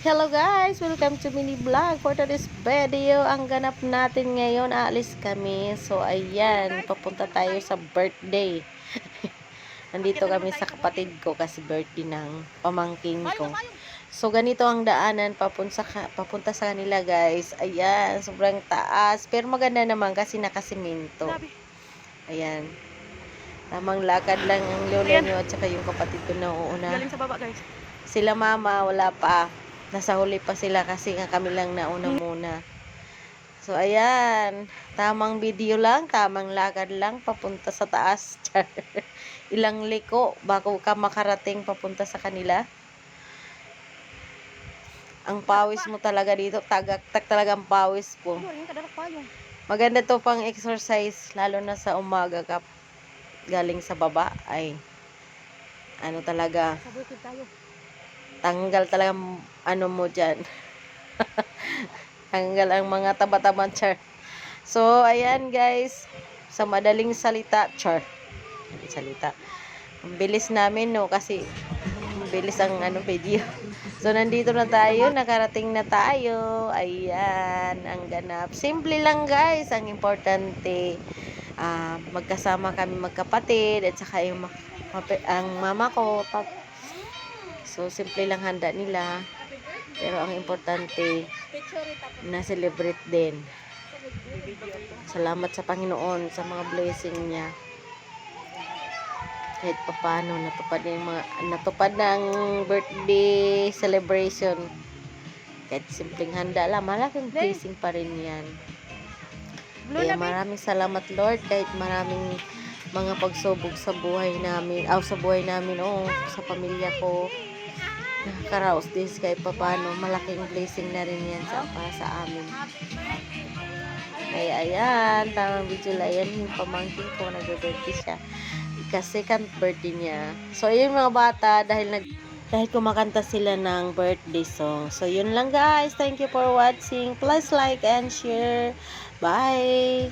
Hello guys! Welcome to mini vlog for today's video. Ang ganap natin ngayon, aalis kami. So ayan, papunta tayo sa birthday. Nandito kami sa kapatid ko kasi birthday ng pamangking ko. So ganito ang daanan papunta sa kanila guys. Ayan, sobrang taas. Pero maganda naman kasi nakasimento. Ayan. Tamang lakad lang ang lola nyo at saka yung kapatid ko na uuna. Galing sa baba guys. Sila mama, wala pa. Nasa huli pa sila kasi nga kami lang nauna muna. So, ayan. Tamang video lang, tamang lakad lang, papunta sa taas. Ilang liko bago ka makarating papunta sa kanila. Ang pawis mo talaga dito, tagaktak talaga ang pawis po. Maganda to pang exercise, lalo na sa umaga ka galing sa baba. Ay, ano talaga, tanggal talaga ano mo dyan. Tanggal ang mga taba-taba, char. So, ayan guys, sa madaling salita, char. Salita. Ang bilis namin, no, kasi ang bilis ang video. So, nandito na tayo, nakarating na tayo. Ayan, ang ganap. Simple lang guys, ang importante. Magkasama kami magkapatid, at saka yung ang mama ko. So, simple lang handa nila. Pero ang importante, na-celebrate din. Salamat sa Panginoon sa mga blessing niya. Kahit pa paano, natupad na ang birthday celebration. Kahit simpleng handa lang, malaking blessing pa rin yan. Kaya maraming salamat Lord, kahit maraming mga pagsubok sa buhay namin, sa pamilya ko. Nakakaraos this kahit paano, malaking blessing na rin yan para sa amin. Kaya ayan, tamang video lang yan, yung pamangkin ko, nag-birthday siya. Second birthday niya. So ayun mga bata, dahil kumakanta sila ng birthday song. So yun lang guys, thank you for watching. Please like and share. Bye!